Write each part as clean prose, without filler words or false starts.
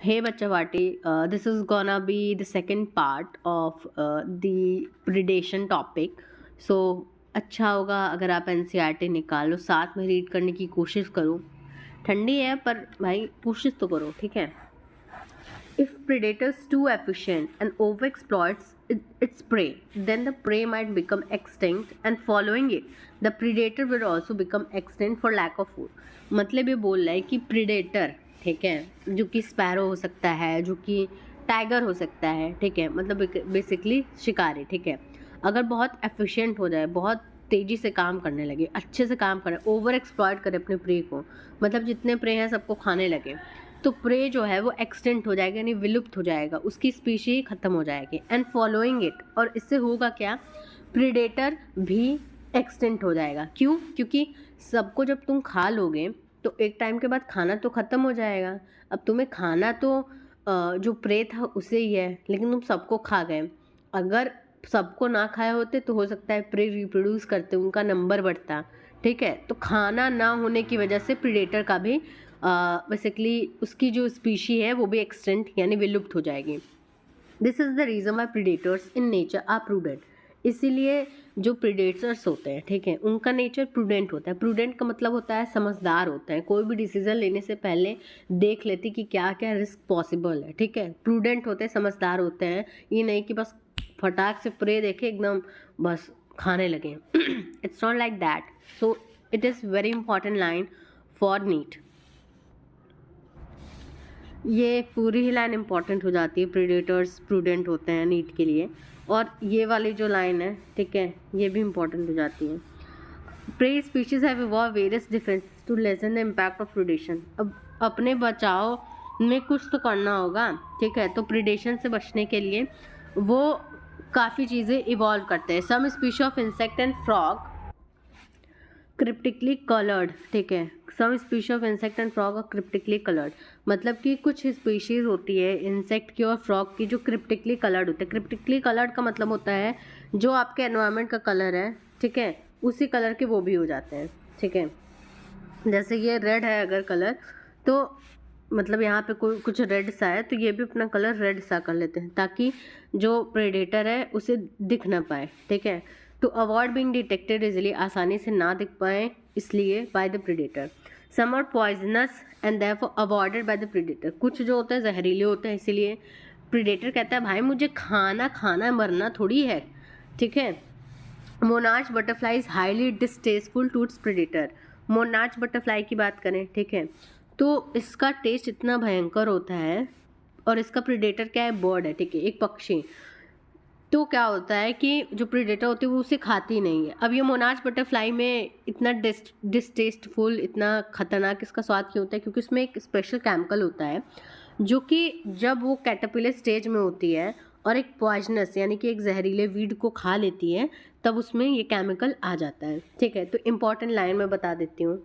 Hey Bachawati, this is gonna be the second part of the predation topic. So अच्छा होगा अगर आप NCERT निकालो, साथ में रीड करने की कोशिश करो. ठंडी है पर भाई कोशिश तो करो, ठीक है. If predators too efficient and overexploits its prey, then the prey might become extinct, and following it, the predator will also become extinct for lack of food. मतलब ये बोल रहा है कि predator, ठीक है, जो कि स्पैरो हो सकता है, जो कि टाइगर हो सकता है, ठीक है, मतलब बेसिकली शिकारी, ठीक है, अगर बहुत एफिशिएंट हो जाए, बहुत तेज़ी से काम करने लगे, अच्छे से काम करे, ओवर एक्सप्लॉइट करे अपने प्रे को, मतलब जितने प्रे हैं सबको खाने लगे, तो प्रे जो है वो एक्सटेंट हो जाएगा, यानी विलुप्त हो जाएगा, उसकी स्पीशी ख़त्म हो जाएगी. एंड फॉलोइंग इट, और इससे होगा क्या, प्रीडेटर भी एक्सटेंट हो जाएगा. क्यों? क्योंकि सबको जब तुम खा लोगे तो एक टाइम के बाद खाना तो ख़त्म हो जाएगा. अब तुम्हें खाना तो जो प्रे था उसे ही है, लेकिन तुम सबको खा गए. अगर सबको ना खाए होते तो हो सकता है प्रे रिप्रोड्यूस करते, उनका नंबर बढ़ता, ठीक है. तो खाना ना होने की वजह से प्रीडेटर का भी बेसिकली उसकी जो स्पीशी है वो भी एक्सटेंट यानी विलुप्त हो जाएगी. This is the reason why predators in nature are prudent. इसीलिए जो प्रीडेटर्स होते हैं, ठीक है, उनका नेचर प्रूडेंट होता है. प्रूडेंट का मतलब होता है समझदार होता है, कोई भी डिसीजन लेने से पहले देख लेते कि क्या क्या रिस्क पॉसिबल है, ठीक है. प्रूडेंट होते हैं, समझदार होते हैं, ये नहीं कि बस फटाक से प्रे देखे एकदम बस खाने लगे. It's not like that. So it is very important line for neat. ये पूरी ही लाइन इंपॉर्टेंट हो जाती है, प्रीडेटर्स प्रूडेंट होते हैं नीट के लिए. और ये वाली जो लाइन है, ठीक है, ये भी इंपॉर्टेंट हो जाती है. Prey species have evolve various differences to lessen the impact of predation. अब अपने बचाव में कुछ तो करना होगा, ठीक है. तो प्रीडेशन से बचने के लिए वो काफ़ी चीज़ें इवॉल्व करते हैं. Some species of insect and frog cryptically coloured, ठीक है. Some species of insect and frog are cryptically coloured, मतलब कि कुछ स्पीशीज होती है इंसेक्ट की और फ्रॉग की जो क्रिप्टिकली कलर्ड होते हैं. क्रिप्टिकली कलर्ड का मतलब होता है जो आपके एनवायरनमेंट का कलर है, ठीक है, उसी कलर के वो भी हो जाते हैं, ठीक है. जैसे ये रेड है अगर कलर, तो मतलब यहाँ पे कोई कुछ रेड सा है तो ये भी अपना कलर रेड सा कर लेते हैं ताकि जो प्रेडेटर है उसे दिख ना पाए, ठीक है. To avoid being detected easily, आसानी से ना दिख पाए इसलिए by the predator. Some are poisonous and therefore avoided by the predator. कुछ जो होते हैं जहरीले होते हैं, इसीलिए प्रेडेटर कहता है भाई मुझे खाना खाना मरना थोड़ी है, ठीक है. Monarch butterfly is highly distasteful to its predator. Monarch butterfly की बात करें, ठीक है, तो इसका टेस्ट इतना भयंकर होता है, और इसका प्रेडेटर क्या है, बर्ड है, ठीक है, एक पक्षी. तो क्या होता है कि जो प्रेडेटर होती है वो उसे खाती नहीं है. अब ये मोनार्च बटरफ्लाई में इतना डिस्टेस्टफुल, इतना खतरनाक इसका स्वाद क्यों होता है, क्योंकि उसमें एक स्पेशल केमिकल होता है जो कि जब वो कैटरपिलर स्टेज में होती है और एक पॉइजनस यानी कि एक जहरीले वीड को खा लेती है, तब उसमें ये केमिकल आ जाता है, ठीक है. तो इम्पॉर्टेंट लाइन मैं बता देती हूँ.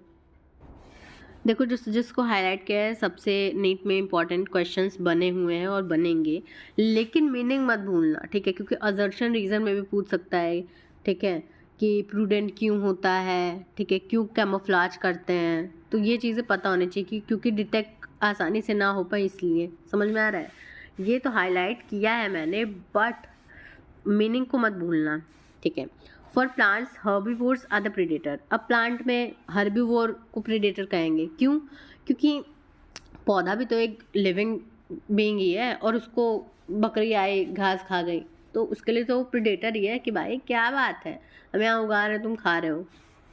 देखो जिसको हाईलाइट किया है, सबसे नीट में इंपॉर्टेंट क्वेश्चंस बने हुए हैं और बनेंगे, लेकिन मीनिंग मत भूलना, ठीक है, क्योंकि असर्शन रीज़न में भी पूछ सकता है, ठीक है, कि प्रूडेंट क्यों होता है, ठीक है, क्यों कैमोफ्लाज करते हैं, तो ये चीज़ें पता होनी चाहिए कि क्योंकि डिटेक्ट आसानी से ना हो पाए, इसलिए. समझ में आ रहा है? ये तो हाईलाइट किया है मैंने, बट मीनिंग को मत भूलना, ठीक है. For plants herbivores are the predator. अब प्लांट में हर्बीवोर को प्रेडेटर कहेंगे, क्यों? क्योंकि पौधा भी तो एक लिविंग बीइंग ही है, और उसको बकरी आई घास खा गई तो उसके लिए तो वो प्रेडेटर ही है कि भाई क्या बात है, हम यहाँ उगा रहे तुम खा रहे हो.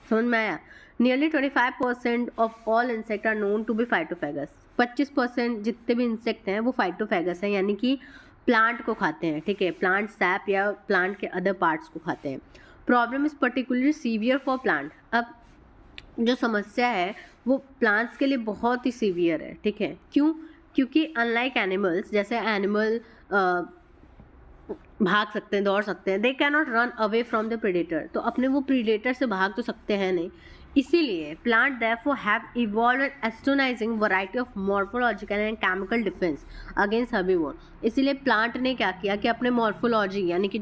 समझ में आया? Nearly 25% of all insect are known to be phytophagous. 25% जितने भी इंसेक्ट हैं वो फाइटोफेगस हैं, यानी कि प्लांट को खाते हैं, ठीक है, प्लांट सैप या प्लांट के अदर पार्ट्स को खाते हैं. Problem is particularly severe for plant. अब जो समस्या है वो प्लांट्स के लिए बहुत ही सीवियर है, ठीक है. क्यों? क्योंकि अनलाइक एनिमल्स, जैसे एनिमल भाग सकते हैं, दौड़ सकते हैं, they can not run away from the predator, तो अपने वो प्रेडेटर से भाग तो सकते हैं नहीं. इसीलिए plant therefore have evolve an astonishing variety of morphological and chemical defence against herbivore. इसीलिए प्लांट ने क्या किया कि अपने मॉर्फोलॉजी यानी कि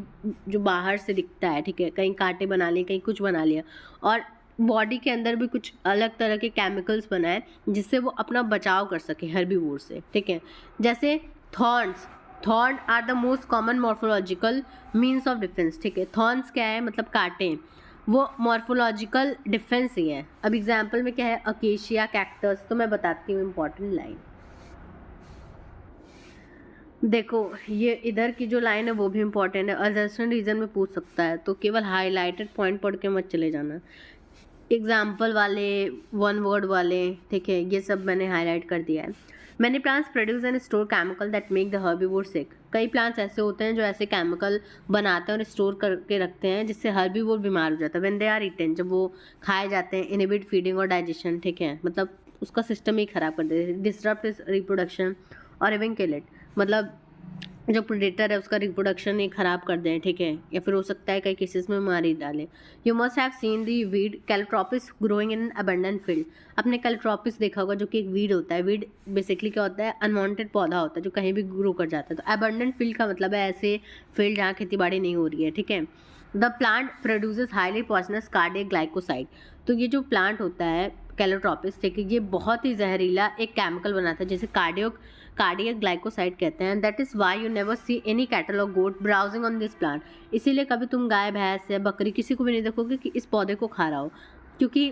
जो बाहर से दिखता है, ठीक है, कहीं कांटे बना लिए, कहीं कुछ बना लिया, और बॉडी के अंदर भी कुछ अलग तरह के केमिकल्स बनाए जिससे वो अपना बचाव कर सके हर्बीवोर से, ठीक है। जैसे thorns, thorn are the most common morphological means of defence, ठीक है। थॉर्न्स क्या है, मतलब कांटे, वो मॉर्फोलॉजिकल डिफेंस ही है। अब एग्जाम्पल में क्या है, अकेशिया, कैक्टस। तो मैं बताती हूँ इंपॉर्टेंट लाइन। देखो ये इधर की जो लाइन है वो भी इम्पोर्टेंट है, अजर्शन रीजन में पूछ सकता है, तो केवल हाईलाइटेड पॉइंट पढ़ के मत चले जाना। एग्जाम्पल वाले, वन वर्ड वाले, ठीक है, ये सब मैंने हाईलाइट कर दिया है। Many plants produce and store chemical that make the herbivore sick. कई प्लांट्स ऐसे होते हैं जो ऐसे केमिकल बनाते हैं और स्टोर करके रखते हैं जिससे हर्बीवोर बीमार हो जाता है। व्हेन दे आर ईटन, जब वो खाए जाते हैं, इनहिबिट फीडिंग और डाइजेशन, ठीक है, मतलब उसका सिस्टम ही खराब कर देते हैं, डिसरप्ट इज रिप्रोडक्शन और इवन किल इट, मतलब जो प्रेडेटर है उसका रिप्रोडक्शन ही खराब कर दें, ठीक है, या फिर हो सकता है कई केसेस में मार ही डालें। You must have seen the weed Calotropis growing in abundant field. आपने कैलोट्रोपिस देखा होगा जो कि एक वीड होता है। वीड बेसिकली क्या होता है, अनवांटेड पौधा होता है जो कहीं भी ग्रो कर जाता है। तो अबंडेंट फील्ड का मतलब है ऐसे फील्ड जहाँ खेती बाड़ी नहीं हो रही है, ठीक है। The plant produces highly poisonous cardiac glycoside. तो ये जो प्लांट होता है कैलोट्रोपिस, ठीक है, ये बहुत ही जहरीला एक केमिकल बनाता है जिसे कार्डियक ग्लाइकोसाइड कहते हैं। That is why you never see any cattle और गोट ब्राउजिंग ऑन दिस प्लांट। इसीलिए कभी तुम गाय, भैंस या बकरी किसी को भी नहीं देखोगे कि इस पौधे को खा रहा हो, क्योंकि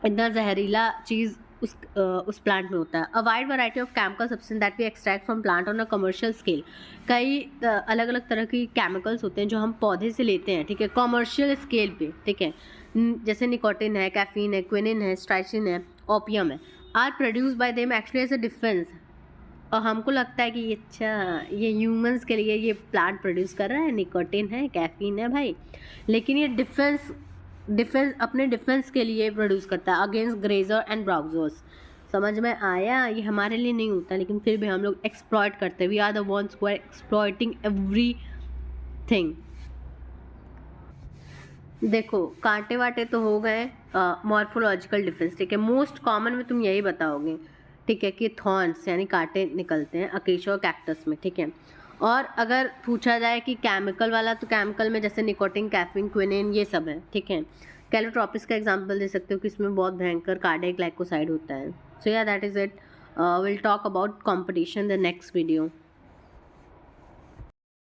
इतना जहरीला चीज़ उस प्लांट में होता है। A wide variety of chemical substance that we extract from plant on a commercial scale. कई अलग अलग तरह की केमिकल्स होते हैं जो हम पौधे से लेते हैं, ठीक है, कमर्शियल स्केल पे, ठीक है। जैसे निकोटिन है, कैफीन है, क्विनिन है, स्ट्राइसिन है, ओपियम है, are produce by them actually as a defence. और हमको लगता है कि अच्छा ये ह्यूमंस के लिए ये प्लांट प्रोड्यूस कर रहा है, निकोटिन है, कैफीन है भाई, लेकिन ये डिफेंस अपने डिफेंस के लिए प्रोड्यूस करता है अगेंस्ट ग्रेजर एंड ब्राउजर्स। समझ में आया, ये हमारे लिए नहीं होता लेकिन फिर भी हम लोग एक्सप्लॉइट करते हैं। We are the ones who are exploiting every thing. देखो कांटे वाटे तो हो गए मॉर्फोलॉजिकल डिफरेंस, ठीक है। मोस्ट कॉमन में तुम यही बताओगे, ठीक है, कि थॉर्न्स यानी कांटे निकलते हैं अकेशिया और कैक्टस में, ठीक है। और अगर पूछा जाए कि केमिकल वाला, तो केमिकल में जैसे निकोटिन, कैफीन, क्विनिन, ये सब है, ठीक है। कैलोट्रोपिस का एग्जांपल दे सकते हो कि इसमें बहुत भयंकर कार्डियक ग्लाइकोसाइड होता है। सो या that is it. Will talk about competition the next video.